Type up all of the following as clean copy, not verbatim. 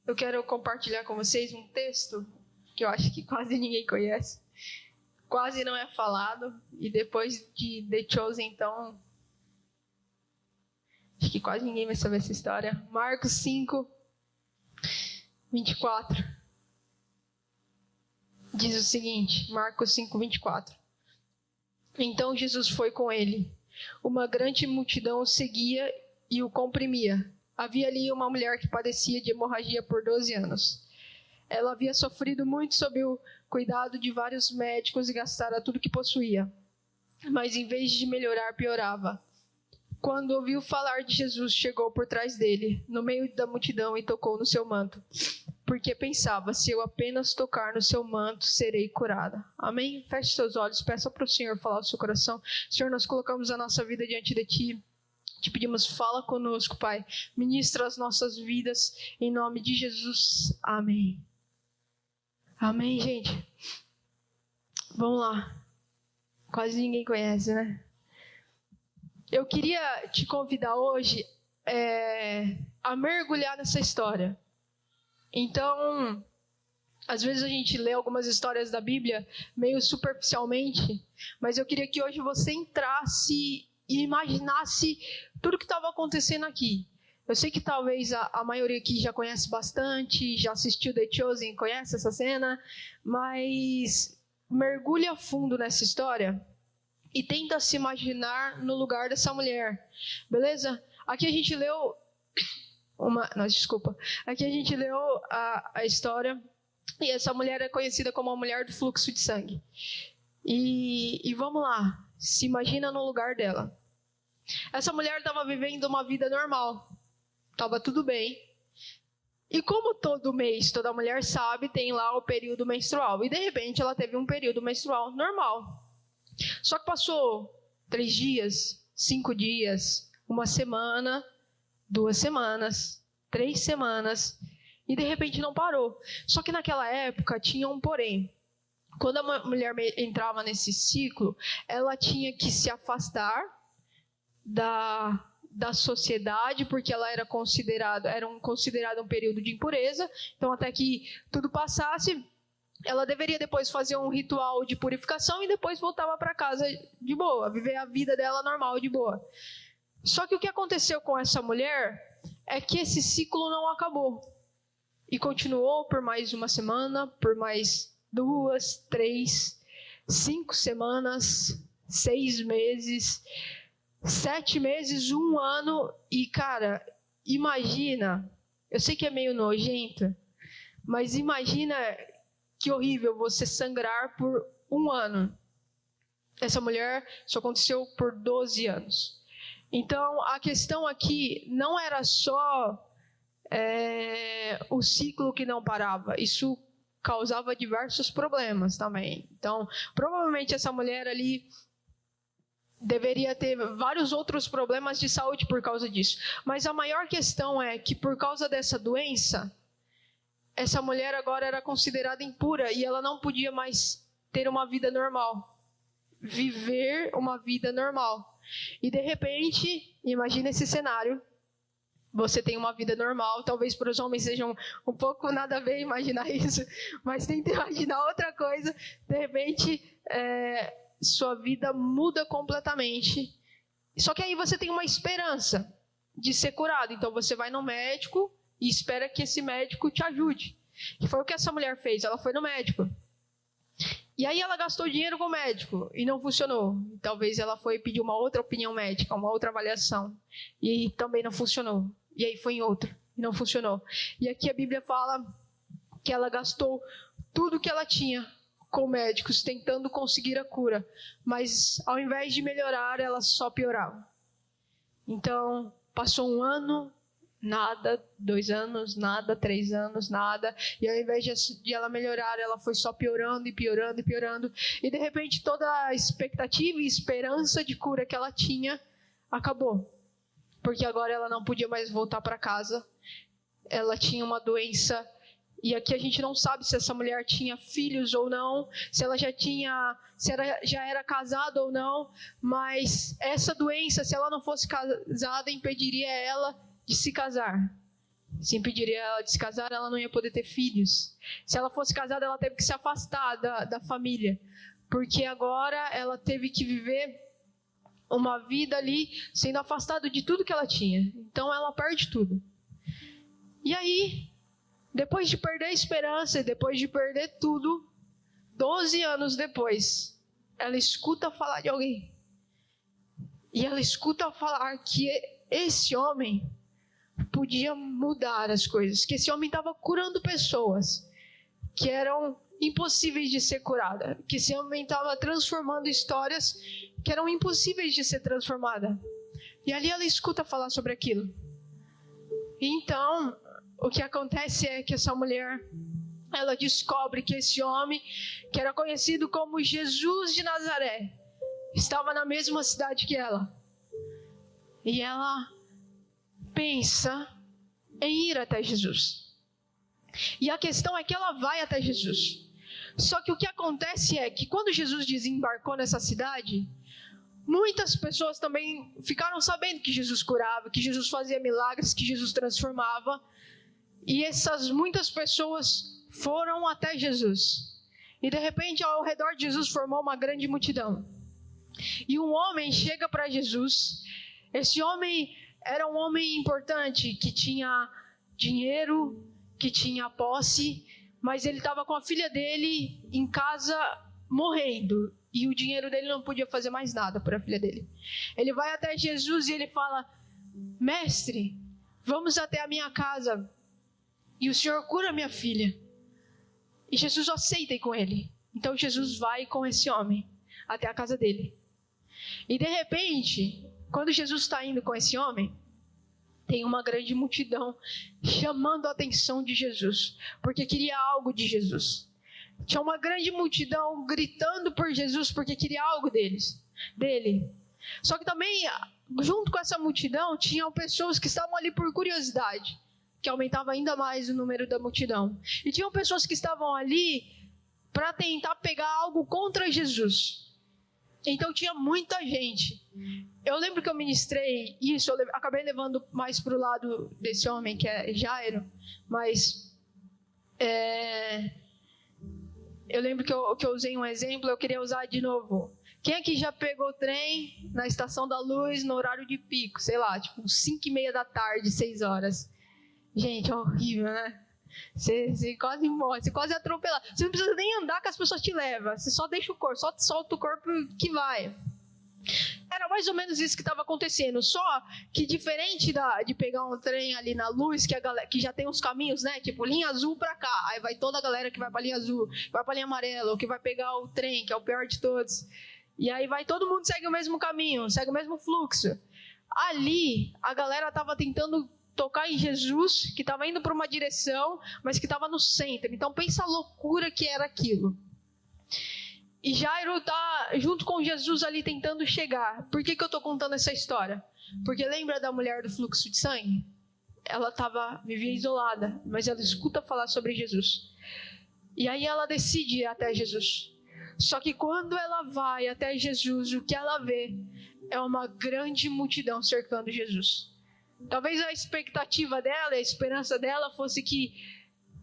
Eu quero compartilhar com vocês um texto que eu acho que quase ninguém conhece. Quase não é falado. E depois de The Chosen, então, acho que quase ninguém vai saber essa história. Marcos 5, 24. Diz o seguinte, Marcos 5, 24. Então Jesus foi com ele. Uma grande multidão o seguia e o comprimia. Havia ali uma mulher que padecia de hemorragia por 12 anos. Ela havia sofrido muito sob o cuidado de vários médicos e gastara tudo que possuía. Mas em vez de melhorar, piorava. Quando ouviu falar de Jesus, chegou por trás dele, no meio da multidão, e tocou no seu manto. Porque pensava, se eu apenas tocar no seu manto, serei curada. Amém? Feche seus olhos, peça para o Senhor falar do seu coração. Senhor, nós colocamos a nossa vida diante de Ti. Te pedimos, fala conosco, Pai. Ministra as nossas vidas, em nome de Jesus. Amém. Amém, gente? Vamos lá. Quase ninguém conhece, né? Eu queria te convidar hoje a mergulhar nessa história. Então, às vezes a gente lê algumas histórias da Bíblia meio superficialmente, mas eu queria que hoje você entrasse e imaginasse tudo que estava acontecendo aqui. Eu sei que talvez a maioria aqui já conhece bastante, já assistiu The Chosen, conhece essa cena, mas mergulhe a fundo nessa história e tenta se imaginar no lugar dessa mulher, beleza? Aqui a gente leu Aqui a gente leu a história e essa mulher é conhecida como a mulher do fluxo de sangue. E vamos lá, se imagina no lugar dela. Essa mulher estava vivendo uma vida normal, estava tudo bem. E como todo mês, toda mulher sabe, tem lá o período menstrual. E de repente ela teve um período menstrual normal. Só que passou 3 dias, 5 dias, 1 semana, 2 semanas, 3 semanas, e de repente não parou. Só que naquela época tinha um porém. Quando a mulher entrava nesse ciclo, ela tinha que se afastar da sociedade, porque ela era considerado um período de impureza. Então, até que tudo passasse, ela deveria depois fazer um ritual de purificação e depois voltava para casa de boa, viver a vida dela normal de boa. Só que o que aconteceu com essa mulher é que esse ciclo não acabou. E continuou por mais 1 semana, por mais 2, 3, 5 semanas, 6 meses, 7 meses, 1 ano. E, cara, imagina, eu sei que é meio nojento, mas imagina que horrível você sangrar por 1 ano. Essa mulher, isso aconteceu por 12 anos. Então, a questão aqui não era só o ciclo que não parava. Isso causava diversos problemas também. Então, provavelmente essa mulher ali deveria ter vários outros problemas de saúde por causa disso. Mas a maior questão é que por causa dessa doença, essa mulher agora era considerada impura e ela não podia mais ter uma vida normal. Viver uma vida normal. E de repente, imagina esse cenário. Você tem uma vida normal, talvez para os homens seja um pouco nada a ver imaginar isso, mas tenta imaginar outra coisa. De repente, sua vida muda completamente. Só que aí você tem uma esperança de ser curado. Então você vai no médico e espera que esse médico te ajude. E foi o que essa mulher fez, ela foi no médico. E aí ela gastou dinheiro com o médico e não funcionou. Talvez ela foi pedir uma outra opinião médica, uma outra avaliação. E também não funcionou. E aí foi em outro e não funcionou. E aqui a Bíblia fala que ela gastou tudo que ela tinha com médicos, tentando conseguir a cura. Mas ao invés de melhorar, ela só piorava. Então, passou 1 ano, nada, 2 anos, nada, 3 anos, nada. E ao invés de ela melhorar, ela foi só piorando e piorando e piorando. E de repente toda a expectativa e esperança de cura que ela tinha acabou. Porque agora ela não podia mais voltar para casa. Ela tinha uma doença. E aqui a gente não sabe se essa mulher tinha filhos ou não, se ela já era casada ou não. Mas essa doença, se ela não fosse casada, impediria ela de se casar. Se impediria ela de se casar, ela não ia poder ter filhos. Se ela fosse casada, ela teve que se afastar da família, porque agora ela teve que viver uma vida ali sendo afastada de tudo que ela tinha. Então ela perde tudo. E aí, depois de perder a esperança, depois de perder tudo, 12 anos depois, ela escuta falar de alguém. E ela escuta falar que esse homem podia mudar as coisas, que esse homem estava curando pessoas que eram impossíveis de ser curadas, que esse homem estava transformando histórias que eram impossíveis de ser transformadas. E ali ela escuta falar sobre aquilo. E então, o que acontece é que essa mulher, ela descobre que esse homem, que era conhecido como Jesus de Nazaré, estava na mesma cidade que ela. E ela pensa em ir até Jesus. E a questão é que ela vai até Jesus. Só que o que acontece é que quando Jesus desembarcou nessa cidade, muitas pessoas também ficaram sabendo que Jesus curava, que Jesus fazia milagres, que Jesus transformava. E essas muitas pessoas foram até Jesus. E de repente, ao redor de Jesus formou uma grande multidão. E um homem chega para Jesus. Esse homem era um homem importante, que tinha dinheiro, que tinha posse, mas ele estava com a filha dele em casa morrendo. E o dinheiro dele não podia fazer mais nada para a filha dele. Ele vai até Jesus e ele fala: mestre, vamos até a minha casa e o Senhor cura minha filha. E Jesus aceita ir com ele. Então Jesus vai com esse homem até a casa dele. E de repente, quando Jesus está indo com esse homem, tem uma grande multidão chamando a atenção de Jesus, porque queria algo de Jesus. Tinha uma grande multidão gritando por Jesus, porque queria algo dele. Só que também, junto com essa multidão, tinham pessoas que estavam ali por curiosidade, que aumentava ainda mais o número da multidão. E tinham pessoas que estavam ali para tentar pegar algo contra Jesus. Então tinha muita gente. Eu lembro que eu ministrei isso, eu acabei levando mais para o lado desse homem, que é Jairo, mas eu lembro que eu usei um exemplo, eu queria usar de novo. Quem aqui já pegou trem na Estação da Luz no horário de pico, sei lá, tipo 5:30 da tarde, 6 horas? Gente, é horrível, né? Você quase morre, você quase atropela. Você não precisa nem andar que as pessoas te levam. Você só deixa o corpo, só solta o corpo que vai. Era mais ou menos isso que estava acontecendo. Só que diferente de pegar um trem ali na Luz, que já tem uns caminhos, né? Tipo, linha azul pra cá. Aí vai toda a galera que vai pra linha azul, vai pra linha amarela, ou que vai pegar o trem, que é o pior de todos. E aí vai, todo mundo segue o mesmo caminho, segue o mesmo fluxo. Ali, a galera estava tentando tocar em Jesus, que estava indo para uma direção, mas que estava no centro. Então pensa a loucura que era aquilo. E Jairo está junto com Jesus ali tentando chegar. Por que eu estou contando essa história? Porque lembra da mulher do fluxo de sangue? Ela vivia isolada, mas ela escuta falar sobre Jesus. E aí ela decide ir até Jesus. Só que quando ela vai até Jesus, o que ela vê é uma grande multidão cercando Jesus. Talvez a expectativa dela, a esperança dela fosse que,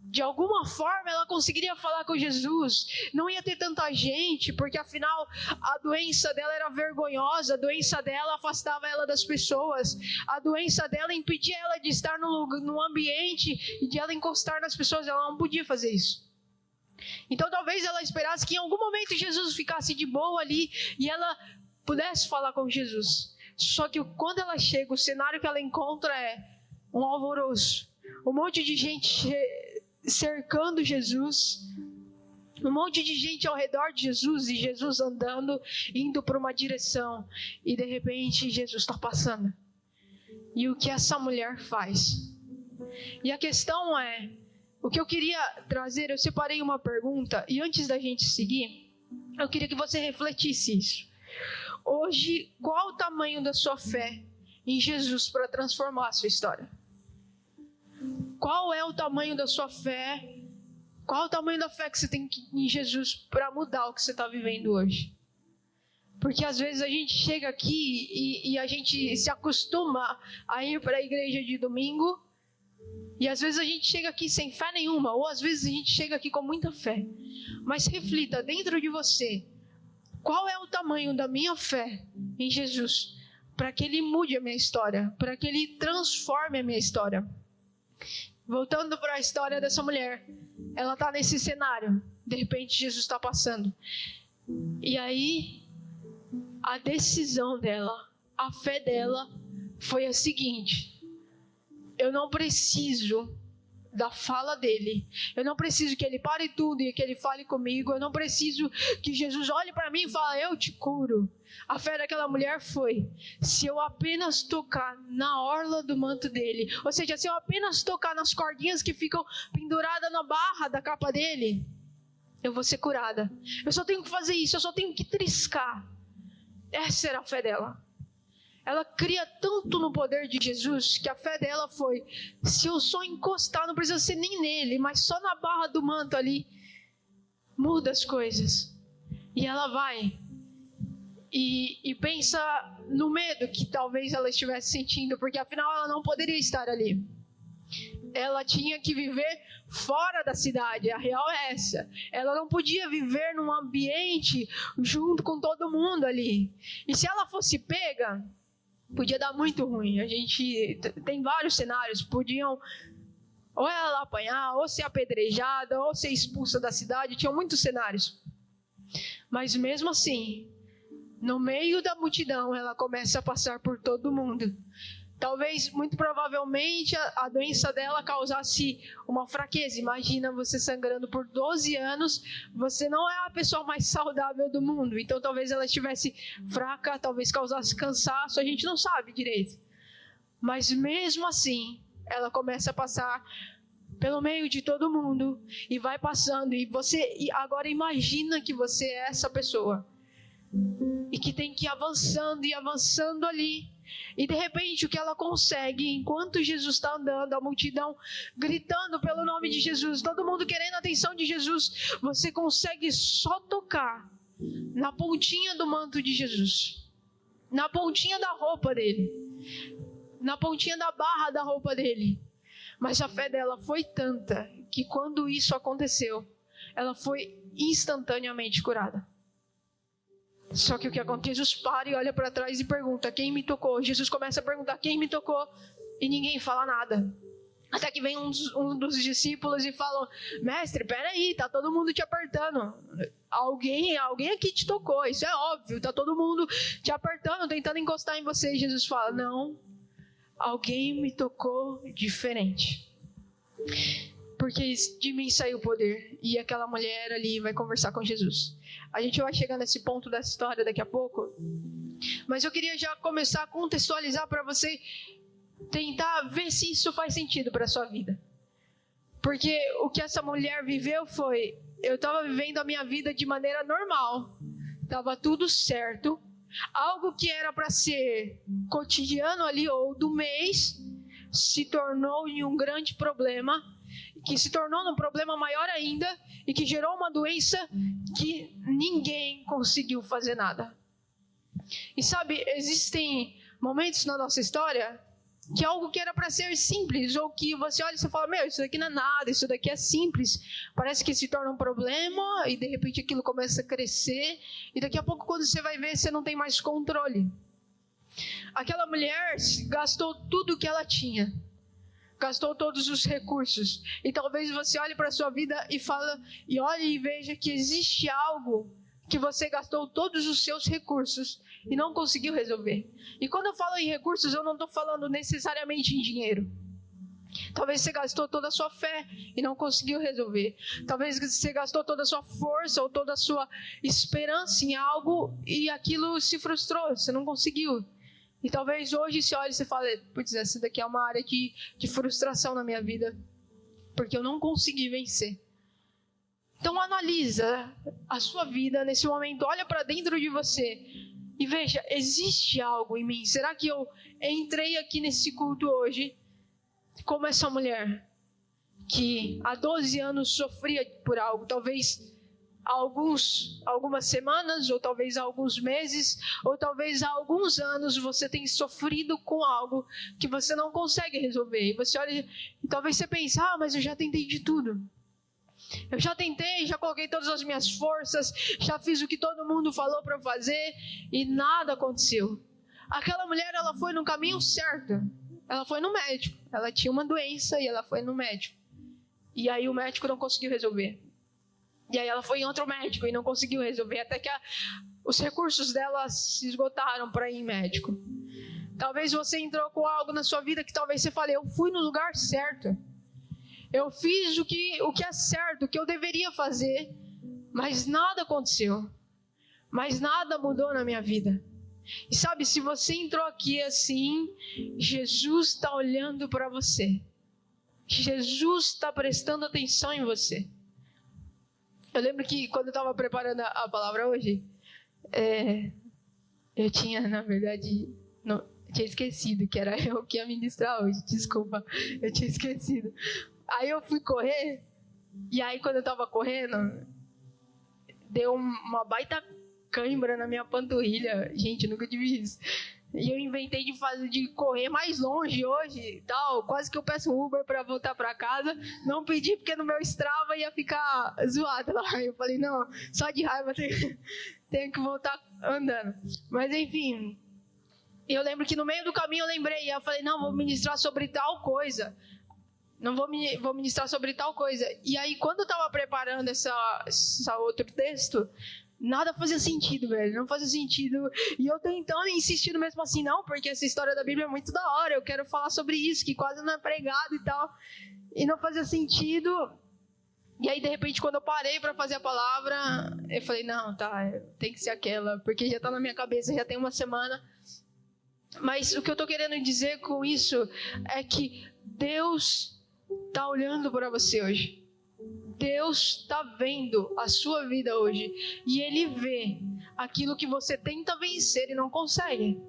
de alguma forma, ela conseguiria falar com Jesus. Não ia ter tanta gente, porque afinal a doença dela era vergonhosa, a doença dela afastava ela das pessoas, a doença dela impedia ela de estar num ambiente e de ela encostar nas pessoas. Ela não podia fazer isso. Então talvez ela esperasse que em algum momento Jesus ficasse de boa ali e ela pudesse falar com Jesus. Só que quando ela chega, o cenário que ela encontra é um alvoroço. Um monte de gente cercando Jesus. Um monte de gente ao redor de Jesus. E Jesus andando, indo para uma direção. E de repente Jesus está passando. E o que essa mulher faz? E a questão é, o que eu queria trazer, eu separei uma pergunta. E antes da gente seguir, eu queria que você refletisse isso. Hoje, qual o tamanho da sua fé em Jesus para transformar a sua história? Qual é o tamanho da sua fé? Qual é o tamanho da fé que você tem em Jesus para mudar o que você está vivendo hoje? Porque às vezes a gente chega aqui e a gente se acostuma a ir para a igreja de domingo, E às vezes a gente chega aqui sem fé nenhuma, ou às vezes a gente chega aqui com muita fé. Mas reflita dentro de você, qual é o tamanho da minha fé em Jesus, para que Ele mude a minha história, para que Ele transforme a minha história. Voltando para a história dessa mulher, ela está nesse cenário, de repente Jesus está passando. E aí, a decisão dela, a fé dela foi a seguinte: eu não preciso da fala dele, eu não preciso que ele pare tudo e que ele fale comigo, eu não preciso que Jesus olhe para mim e fale, eu te curo. A fé daquela mulher foi, se eu apenas tocar na orla do manto dele, ou seja, se eu apenas tocar nas cordinhas que ficam penduradas na barra da capa dele, eu vou ser curada. Eu só tenho que fazer isso, eu só tenho que triscar. Essa era a fé dela. Ela cria tanto no poder de Jesus, que a fé dela foi, se eu só encostar, não precisa ser nem nele, mas só na barra do manto ali, muda as coisas. E ela vai e pensa no medo que talvez ela estivesse sentindo, porque afinal ela não poderia estar ali. Ela tinha que viver fora da cidade, a real é essa. Ela não podia viver num ambiente junto com todo mundo ali. E se ela fosse pega, podia dar muito ruim. A gente tem vários cenários, podiam ou ela apanhar, ou ser apedrejada, ou ser expulsa da cidade, tinham muitos cenários. Mas mesmo assim, no meio da multidão, ela começa a passar por todo mundo. Talvez, muito provavelmente, a doença dela causasse uma fraqueza. Imagina você sangrando por 12 anos, você não é a pessoa mais saudável do mundo. Então, talvez ela estivesse fraca, talvez causasse cansaço, a gente não sabe direito. Mas mesmo assim, ela começa a passar pelo meio de todo mundo e vai passando. E você agora imagina que você é essa pessoa e que tem que ir avançando e avançando ali. E de repente o que ela consegue, enquanto Jesus está andando, a multidão gritando pelo nome de Jesus, todo mundo querendo a atenção de Jesus, você consegue só tocar na pontinha do manto de Jesus, na pontinha da roupa dele, na pontinha da barra da roupa dele. Mas a fé dela foi tanta que quando isso aconteceu, ela foi instantaneamente curada. Só que o que acontece? Jesus para e olha para trás e pergunta, quem me tocou? Jesus começa a perguntar, quem me tocou? E ninguém fala nada. Até que vem um dos discípulos e fala, mestre, peraí, tá todo mundo te apertando. Alguém aqui te tocou, isso é óbvio, tá todo mundo te apertando, tentando encostar em você. E Jesus fala, não, alguém me tocou diferente. Porque de mim saiu o poder. E aquela mulher ali vai conversar com Jesus. A gente vai chegar nesse ponto da história daqui a pouco. Mas eu queria já começar a contextualizar para você tentar ver se isso faz sentido para a sua vida. Porque o que essa mulher viveu foi, eu estava vivendo a minha vida de maneira normal. Estava tudo certo. Algo que era para ser cotidiano ali ou do mês se tornou em um grande problema, que se tornou um problema maior ainda e que gerou uma doença que ninguém conseguiu fazer nada. E sabe, existem momentos na nossa história que algo que era para ser simples, ou que você olha e você fala, meu, isso daqui não é nada, isso daqui é simples, parece que se torna um problema e de repente aquilo começa a crescer e daqui a pouco quando você vai ver, você não tem mais controle. Aquela mulher gastou tudo o que ela tinha. Gastou todos os recursos. E talvez você olhe para a sua vida e olhe e veja que existe algo que você gastou todos os seus recursos e não conseguiu resolver. E quando eu falo em recursos, eu não estou falando necessariamente em dinheiro. Talvez você gastou toda a sua fé e não conseguiu resolver. Talvez você gastou toda a sua força ou toda a sua esperança em algo e aquilo se frustrou, você não conseguiu. E talvez hoje você olhe e você fale, putz, essa daqui é uma área de frustração na minha vida, porque eu não consegui vencer. Então analisa a sua vida nesse momento, olha para dentro de você e veja, existe algo em mim? Será que eu entrei aqui nesse culto hoje como essa mulher que há 12 anos sofria por algo, talvez algumas semanas, ou talvez alguns meses, ou talvez há alguns anos você tem sofrido com algo que você não consegue resolver. E você olha e talvez você pense, mas eu já tentei de tudo. Eu já tentei, já coloquei todas as minhas forças, já fiz o que todo mundo falou para eu fazer e nada aconteceu. Aquela mulher, ela foi no caminho certo. Ela foi no médico. Ela tinha uma doença e ela foi no médico. E aí o médico não conseguiu resolver. E aí ela foi em outro médico e não conseguiu resolver. Até que os recursos dela se esgotaram para ir em médico. Talvez você entrou com algo na sua vida que talvez você fale, eu fui no lugar certo. Eu fiz o que é certo, o que eu deveria fazer. Mas nada aconteceu. Mas nada mudou na minha vida. E sabe, se você entrou aqui assim, Jesus está olhando para você. Jesus está prestando atenção em você. Eu lembro que quando eu estava preparando a palavra hoje, eu tinha, na verdade, tinha esquecido que era eu que ia ministrar hoje. Desculpa, eu tinha esquecido. Aí eu fui correr, e aí quando eu estava correndo, deu uma baita cãibra na minha panturrilha. Gente, eu nunca tive isso. E eu inventei de correr mais longe hoje e tal. Quase que eu peço um Uber para voltar para casa. Não pedi porque no meu Strava ia ficar zoado lá. Eu falei, não, só de raiva tenho que voltar andando. Mas enfim, eu lembro que no meio do caminho eu lembrei. Eu falei, não, vou ministrar sobre tal coisa. Não vou ministrar sobre tal coisa. E aí quando eu estava preparando essa outro texto, nada fazia sentido, velho. Não fazia sentido. E eu tentando, insistindo mesmo assim, não, porque essa história da Bíblia é muito da hora. Eu quero falar sobre isso, que quase não é pregado e tal. E não fazia sentido. E aí, de repente, quando eu parei para fazer a palavra, eu falei, não, tá, tem que ser aquela. Porque já tá na minha cabeça, já tem uma semana. Mas o que eu tô querendo dizer com isso é que Deus tá olhando para você hoje. Deus está vendo a sua vida hoje e Ele vê aquilo que você tenta vencer e não consegue.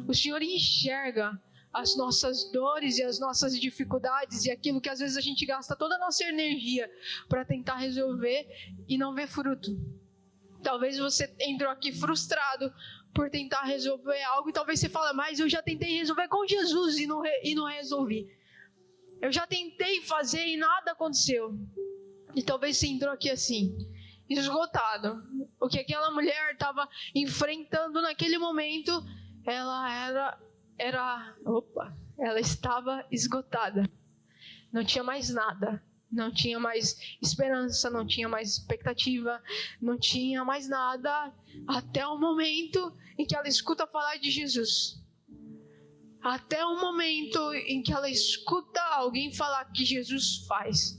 O Senhor enxerga as nossas dores e as nossas dificuldades e aquilo que às vezes a gente gasta toda a nossa energia para tentar resolver e não vê fruto. Talvez você entrou aqui frustrado por tentar resolver algo e talvez você fale, mas eu já tentei resolver com Jesus e não resolvi. Eu já tentei fazer e nada aconteceu. E talvez você entrou aqui assim, esgotado. O que aquela mulher estava enfrentando naquele momento, ela estava esgotada. Não tinha mais nada. Não tinha mais esperança, não tinha mais expectativa, não tinha mais nada. Até o momento em que ela escuta falar de Jesus. Até o momento em que ela escuta alguém falar que Jesus faz.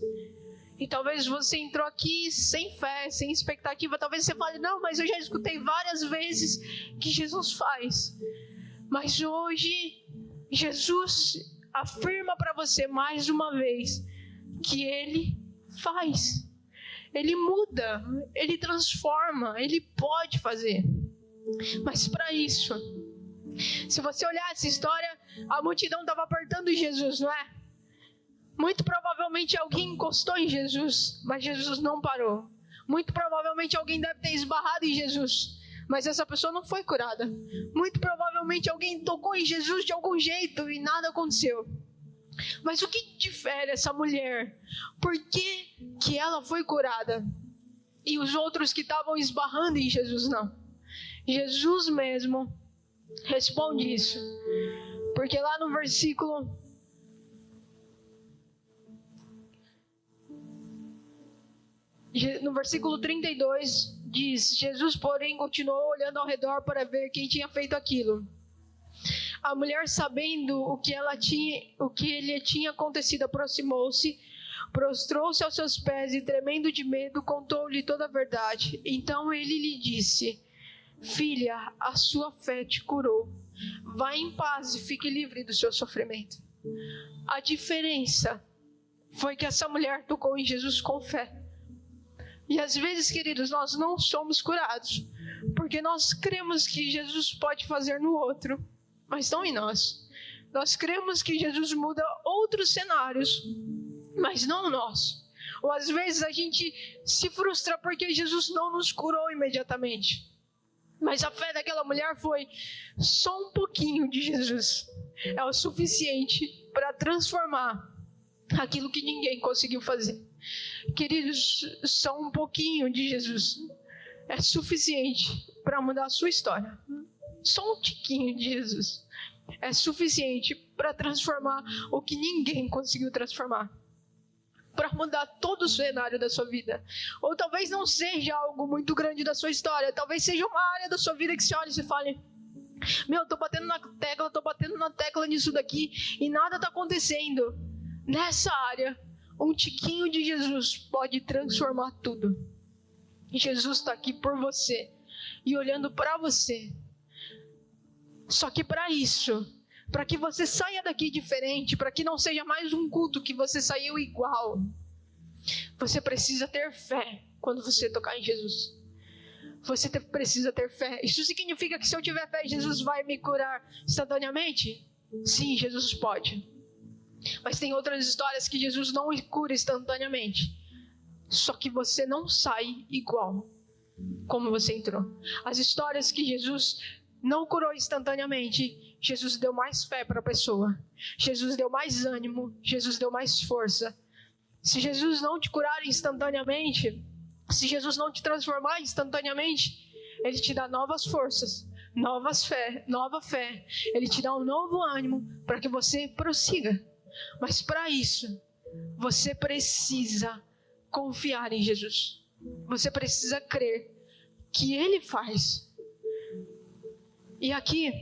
E talvez você entrou aqui sem fé, sem expectativa. Talvez você fale, não, mas eu já escutei várias vezes que Jesus faz. Mas hoje, Jesus afirma para você mais uma vez que Ele faz. Ele muda, Ele transforma, Ele pode fazer. Mas para isso, se você olhar essa história, a multidão estava apertando Jesus, não é? Muito provavelmente alguém encostou em Jesus, mas Jesus não parou. Muito provavelmente alguém deve ter esbarrado em Jesus, mas essa pessoa não foi curada. Muito provavelmente alguém tocou em Jesus de algum jeito e nada aconteceu. Mas o que difere essa mulher? Por que ela foi curada? E os outros que estavam esbarrando em Jesus não? Jesus mesmo responde isso. Porque lá no versículo 32 diz, Jesus porém continuou olhando ao redor para ver quem tinha feito aquilo. A mulher, sabendo o que lhe tinha acontecido, aproximou-se, prostrou-se aos seus pés e, tremendo de medo, contou-lhe toda a verdade. Então ele lhe disse, filha, a sua fé te curou. Vá em paz e fique livre do seu sofrimento. A diferença foi que essa mulher tocou em Jesus com fé. E às vezes, queridos, nós não somos curados, porque nós cremos que Jesus pode fazer no outro, mas não em nós. Nós cremos que Jesus muda outros cenários, mas não o nosso. Ou às vezes a gente se frustra porque Jesus não nos curou imediatamente. Mas a fé daquela mulher foi: só um pouquinho de Jesus é o suficiente para transformar aquilo que ninguém conseguiu fazer. Queridos, só um pouquinho de Jesus é suficiente para mudar a sua história. Só um tiquinho de Jesus é suficiente para transformar o que ninguém conseguiu transformar, para mudar todo o cenário da sua vida. Ou talvez não seja algo muito grande da sua história, talvez seja uma área da sua vida que você olha e você fale: meu, tô batendo na tecla nisso daqui e nada tá acontecendo. Nessa área, um tiquinho de Jesus pode transformar tudo. E Jesus está aqui por você e olhando para você. Só que para isso, para que você saia daqui diferente, para que não seja mais um culto que você saiu igual, você precisa ter fé quando você tocar em Jesus. Você precisa ter fé. Isso significa que se eu tiver fé, Jesus vai me curar instantaneamente? Sim, Jesus pode. Mas tem outras histórias que Jesus não cura instantaneamente. Só que você não sai igual como você entrou. As histórias que Jesus não curou instantaneamente, Jesus deu mais fé para a pessoa. Jesus deu mais ânimo. Jesus deu mais força. Se Jesus não te curar instantaneamente, se Jesus não te transformar instantaneamente, Ele te dá novas forças, nova fé. Ele te dá um novo ânimo para que você prossiga. Mas para isso, você precisa confiar em Jesus. Você precisa crer que Ele faz. E aqui,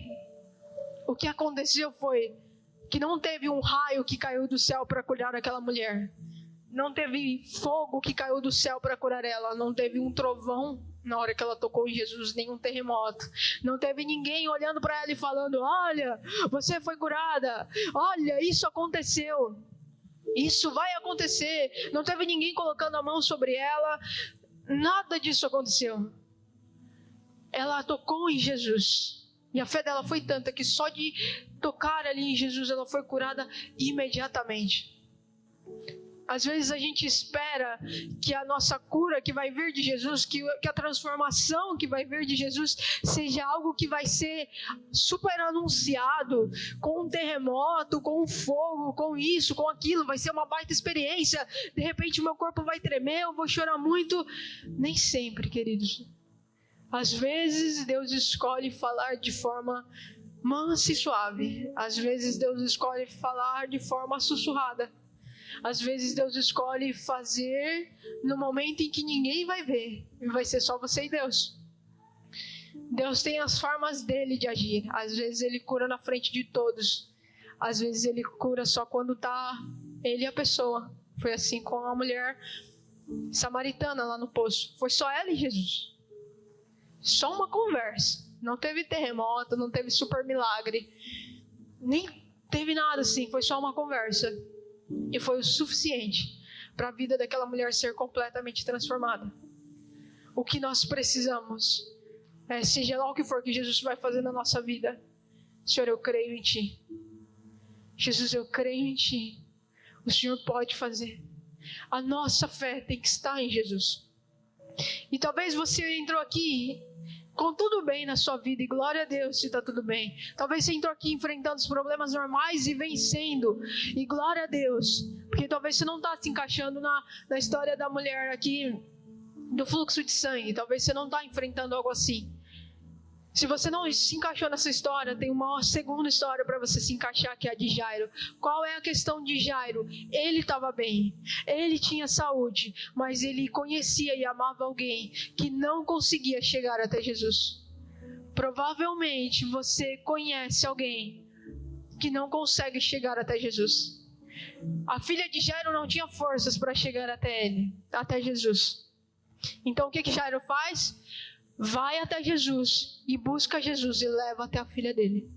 o que aconteceu foi que não teve um raio que caiu do céu para curar aquela mulher. Não teve fogo que caiu do céu para curar ela. Não teve um trovão na hora que ela tocou em Jesus, nem um terremoto. Não teve ninguém olhando para ela e falando: olha, você foi curada. Olha, isso aconteceu. Isso vai acontecer. Não teve ninguém colocando a mão sobre ela. Nada disso aconteceu. Ela tocou em Jesus. E a fé dela foi tanta que só de tocar ali em Jesus, ela foi curada imediatamente. Às vezes a gente espera que a nossa cura que vai vir de Jesus, que a transformação que vai vir de Jesus, seja algo que vai ser super anunciado, com um terremoto, com um fogo, com isso, com aquilo, vai ser uma baita experiência. De repente meu corpo vai tremer, eu vou chorar muito. Nem sempre, queridos. Às vezes Deus escolhe falar de forma mansa e suave. Às vezes Deus escolhe falar de forma sussurrada. Às vezes Deus escolhe fazer no momento em que ninguém vai ver. E vai ser só você e Deus. Deus tem as formas dele de agir. Às vezes Ele cura na frente de todos. Às vezes Ele cura só quando está Ele e a pessoa. Foi assim com a mulher samaritana lá no poço. Foi só ela e Jesus. Só uma conversa. Não teve terremoto, não teve super milagre. Nem teve nada assim. Foi só uma conversa. E foi o suficiente para a vida daquela mulher ser completamente transformada. O que nós precisamos é, seja lá o que for que Jesus vai fazer na nossa vida: Senhor, eu creio em Ti. Jesus, eu creio em Ti. O Senhor pode fazer. A nossa fé tem que estar em Jesus. E talvez você entrou aqui com tudo bem na sua vida, e glória a Deus se está tudo bem. Talvez você entrou aqui enfrentando os problemas normais e vencendo, e glória a Deus, porque talvez você não está se encaixando na história da mulher aqui do fluxo de sangue. Talvez você não está enfrentando algo assim. Se você não se encaixou nessa história, tem uma segunda história para você se encaixar, que é a de Jairo. Qual é a questão de Jairo? Ele estava bem, ele tinha saúde, mas ele conhecia e amava alguém que não conseguia chegar até Jesus. Provavelmente você conhece alguém que não consegue chegar até Jesus. A filha de Jairo não tinha forças para chegar até Jesus. Então o que Jairo faz? Vai até Jesus e busca Jesus e leva até a filha dele.